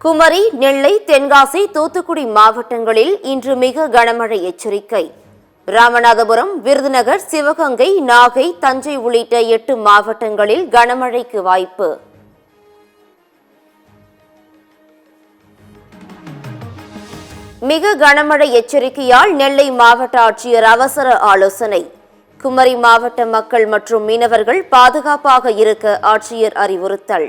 குமரி, நெல்லை, தென்காசி, தூத்துக்குடி மாவட்டங்களில் இன்று மிக கனமழை எச்சரிக்கை. ராமநாதபுரம், விருதுநகர், சிவகங்கை, நாகை, தஞ்சை உள்ளிட்ட 8 மாவட்டங்களில் கனமழைக்கு வாய்ப்பு. மிக கனமழை எச்சரிக்கையால் நெல்லை மாவட்ட ஆட்சியர் அவசர ஆலோசனை. குமரி மாவட்ட மக்கள் மற்றும் மீனவர்கள் பாதுகாப்பாக இருக்க ஆட்சியர் அறிவுறுத்தல்.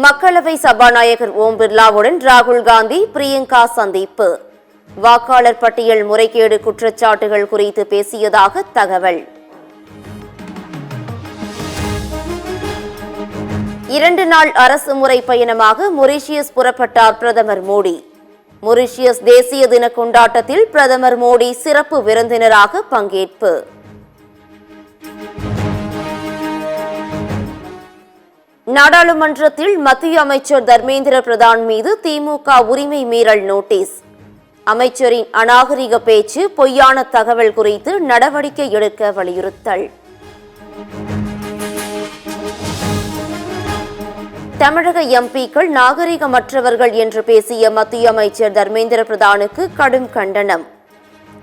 மக்களவை சபாநாயகர் ஓம் பிர்லாவுடன் ராகுல் காந்தி, பிரியங்கா சந்திப்பு. வாக்காளர் பட்டியல் முறைகேடு குற்றச்சாட்டுகள் குறித்து பேசியதாக தகவல். 2 நாள் அரசு முறை பயணமாக மொரீஷியஸ் புறப்பட்டார் பிரதமர் மோடி. மொரீஷியஸ் தேசிய தின கொண்டாட்டத்தில் பிரதமர் மோடி சிறப்பு விருந்தினராக பங்கேற்பு. நாடாளுமன்றத்தில் மத்திய அமைச்சர் தர்மேந்திர பிரதான் மீது திமுக உரிமை மீறல் நோட்டீஸ். அமைச்சரின் அநாகரிக பேச்சு, பொய்யான தகவல் குறித்து நடவடிக்கை எடுக்க வலியுறுத்தல். தமிழக எம்பிக்கள் நாகரிகமற்றவர்கள் என்று பேசிய மத்திய அமைச்சர் தர்மேந்திர பிரதானுக்கு கடும் கண்டனம்.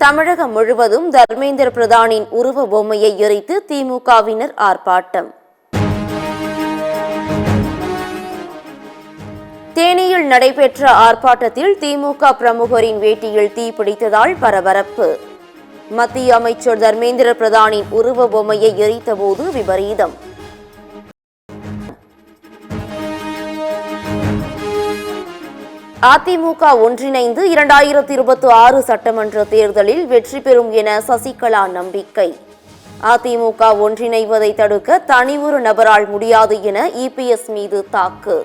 தமிழகம் முழுவதும் தர்மேந்திர பிரதானின் உருவ பொம்மையை எரித்து திமுகவினர் ஆர்ப்பாட்டம். தேனியில் நடைபெற்ற ஆர்ப்பாட்டத்தில் திமுக பிரமுகரின் வேட்டியில் தீப்பிடித்ததால் பரபரப்பு. மத்திய அமைச்சர் தர்மேந்திர பிரதானின் உருவ பொம்மையை எரித்தபோது விபரீதம். அதிமுக ஒன்றிணைந்து 2026 சட்டமன்ற தேர்தலில் வெற்றி பெறும் என சசிகலா நம்பிக்கை. அதிமுக ஒன்றிணைவதை தடுக்க தனி ஒரு நபரால் முடியாது என இபிஎஸ் மீது தாக்கு.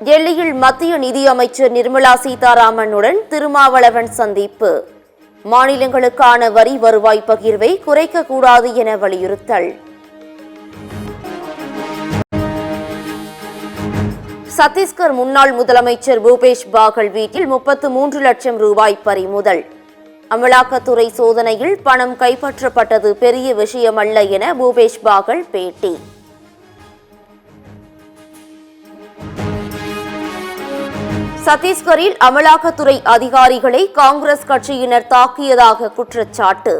டெல்லியில் மத்திய நிதி அமைச்சர் நிர்மலா சீதாராமனுடன் திருமாவளவன் சந்திப்பு. மாநிலங்களுக்கான வரி வருவாய் பகிர்வை குறைக்கக்கூடாது என வலியுறுத்தல். சத்தீஸ்கர் முன்னாள் முதலமைச்சர் பூபேஷ் பாகல் வீட்டில் 33 லட்சம் ரூபாய் பறிமுதல். அமலாக்கத்துறை சோதனையில் பணம் கைப்பற்றப்பட்டது பெரிய விஷயமல்ல என பூபேஷ் பாகல் பேட்டி. சத்தீஸ்கரில் அமலாக்கத்துறை அதிகாரிகளை காங்கிரஸ் கட்சியினர் தாக்கியதாக குற்றச்சாட்டு.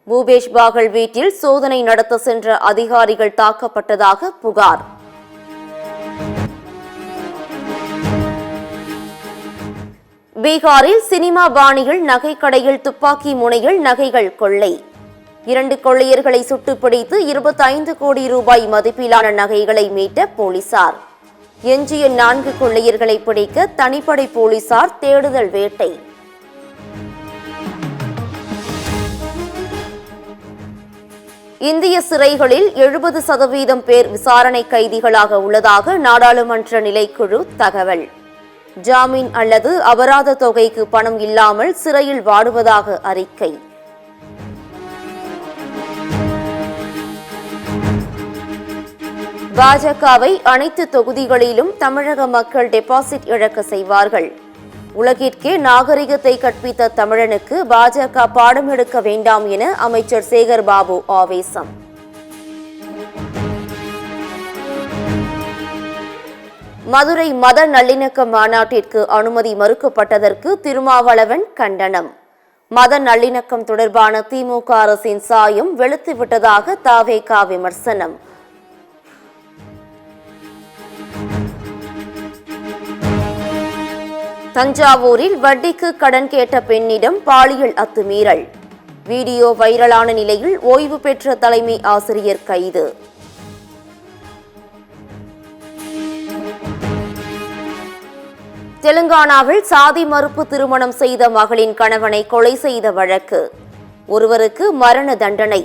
பூபேஷ் பாகல் வீட்டில் சோதனை நடத்த சென்ற அதிகாரிகள் தாக்கப்பட்டதாக புகார். பீகாரில் சினிமா பாணியில் நகைக்கடையில் துப்பாக்கி முனையில் நகைகள் கொள்ளை. 2 கொள்ளையர்களை சுட்டுப்பிடித்து 25 கோடி ரூபாய் மதிப்பிலான நகைகளை மீட்ட போலீசார். எஞ்சிய 4 கொள்ளையர்களை பிடிக்க தனிப்படை போலீசார் தேடுதல் வேட்டை. இந்திய சிறைகளில் 70% பேர் விசாரணை கைதிகளாக உள்ளதாக நாடாளுமன்ற நிலைக்குழு தகவல். ஜாமீன் அல்லது அபராத தொகைக்கு பணம் இல்லாமல் சிறையில் வாடுவதாக அறிக்கை. பாஜகவை அனைத்து தொகுதிகளிலும் தமிழக மக்கள் டெபாசிட் இழக்க செய்வார்கள். உலகிற்கே நாகரிகத்தை கற்பித்த தமிழனுக்கு பாஜக பாடம் எடுக்க வேண்டாம் என அமைச்சர் சேகர் பாபு ஆவேசம். மதுரை மத நல்லிணக்க மாநாட்டிற்கு அனுமதி மறுக்கப்பட்டதற்கு திருமாவளவன் கண்டனம். மத நல்லிணக்கம் தொடர்பான திமுக அரசின் சாயம் வெளுத்துவிட்டதாக தவேக விமர்சனம். தஞ்சாவூரில் வட்டிக்கு கடன் கேட்ட பெண்ணிடம் பாலியல் அத்துமீறல். வீடியோ வைரலான நிலையில் ஓய்வு பெற்ற தலைமை ஆசிரியர் கைது. தெலுங்கானாவில் சாதி மறுப்பு திருமணம் செய்த மகளின் கணவனை கொலை செய்த வழக்கு. ஒருவருக்கு மரண தண்டனை,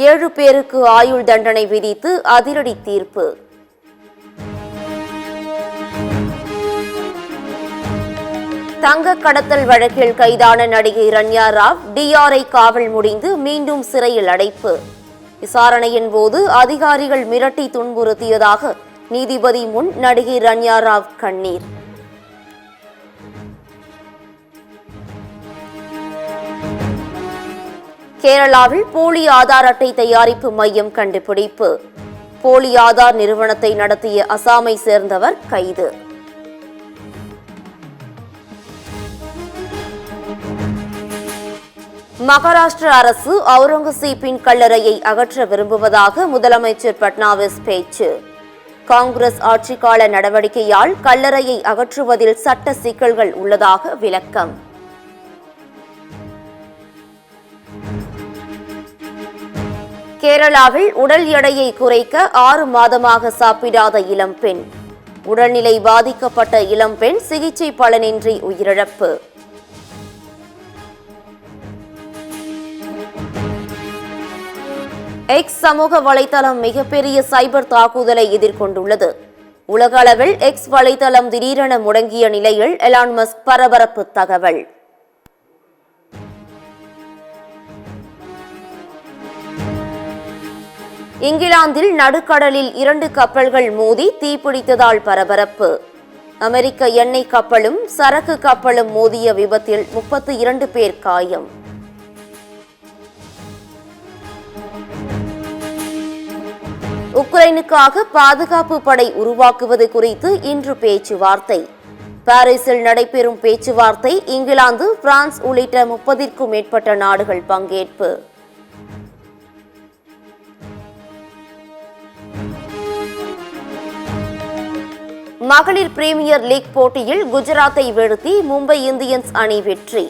7 பேருக்கு ஆயுள் தண்டனை விதித்து அதிரடி தீர்ப்பு. தங்க கடத்தல் வழக்கில் கைதான நடிகை ரன்யா ராவ் டிஆர்ஐ காவல் முடிந்து மீண்டும் சிறையில் அடைப்பு. விசாரணையின் போது அதிகாரிகள் மிரட்டி துன்புறுத்தியதாக நீதிபதி முன் நடிகை ரன்யா ராவ் கண்ணீர். கேரளாவில் போலி ஆதார் அட்டை தயாரிப்பு மையம் கண்டுபிடிப்பு. போலி ஆதார் நிறுவனத்தை நடத்திய அசாமை சேர்ந்தவர் கைது. மகாராஷ்டிர அரசு அவுரங்கசீப்பின் கல்லறையை அகற்ற விரும்புவதாக முதலமைச்சர் பட்னாவிஸ் பேச்சு. காங்கிரஸ் ஆட்சிக்கால நடவடிக்கையால் கல்லறையை அகற்றுவதில் சட்ட சிக்கல்கள் உள்ளதாக விளக்கம். கேரளாவில் உடல் எடையை குறைக்க 6 மாதமாக சாப்பிடாத இளம்பெண். உடல்நிலை பாதிக்கப்பட்ட இளம்பெண் சிகிச்சை பலனின்றி உயிரிழப்பு. எக்ஸ் சமூக வலைதளம் மிகப்பெரிய சைபர் தாக்குதலை எதிர்கொண்டுள்ளது. உலக அளவில் எக்ஸ் வலைதளம் திடீரென முடங்கிய நிலையில் எலான் மஸ்க் பரபரப்பு தகவல். இங்கிலாந்தில் நடுக்கடலில் 2 கப்பல்கள் மோதி தீப்பிடித்ததால் பரபரப்பு. அமெரிக்க எண்ணெய் கப்பலும் சரக்கு கப்பலும் மோதிய விபத்தில் 32 பேர் காயம். உக்ரைனுக்காக பாதுகாப்பு படை உருவாக்குவது குறித்து இன்று பேச்சுவார்த்தை. பாரிஸில் நடைபெறும் பேச்சுவார்த்தை இங்கிலாந்து, பிரான்ஸ் உள்ளிட்ட 30க்கும் மேற்பட்ட நாடுகள் பங்கேற்பு. மகளிர் பிரீமியர் லீக் போட்டியில் குஜராத்தை வீழ்த்தி மும்பை இந்தியன்ஸ் அணி வெற்றி.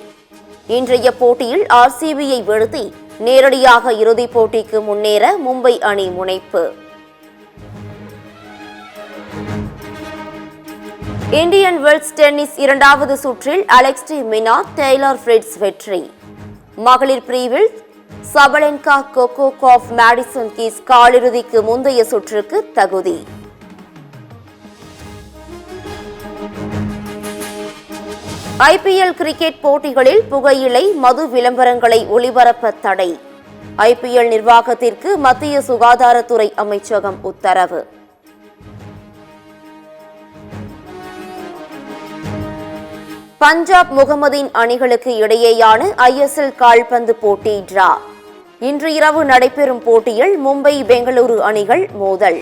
இன்றைய போட்டியில் ஆர்சிபியை வீழ்த்தி நேரடியாக இறுதிப் போட்டிக்கு முன்னேற மும்பை அணி முனைப்பு. இந்தியன் வெல்ஸ் டென்னிஸ் 2வது சுற்றில் Alex de Minaur, Taylor Fritz வெற்றி. மகளிர் பிரிவில் Sabalenka, Coco Gauff, Madison Keys காலிறுதிக்கு முந்தைய சுற்றுக்கு தகுதி. ஐபிஎல் கிரிக்கெட் போட்டிகளில் புகையிலை, மது விளம்பரங்களை ஒளிபரப்ப தடை. ஐபிஎல் நிர்வாகத்திற்கு மத்திய சுகாதாரத்துறை அமைச்சகம் உத்தரவு. பஞ்சாப், முகமதின் அணிகளுக்கு இடையேயான ஐஎஸ்எல் கால்பந்து போட்டி டிரா. இன்று இரவு நடைபெறும் போட்டியில் மும்பை, பெங்களூரு அணிகள் மோதல்.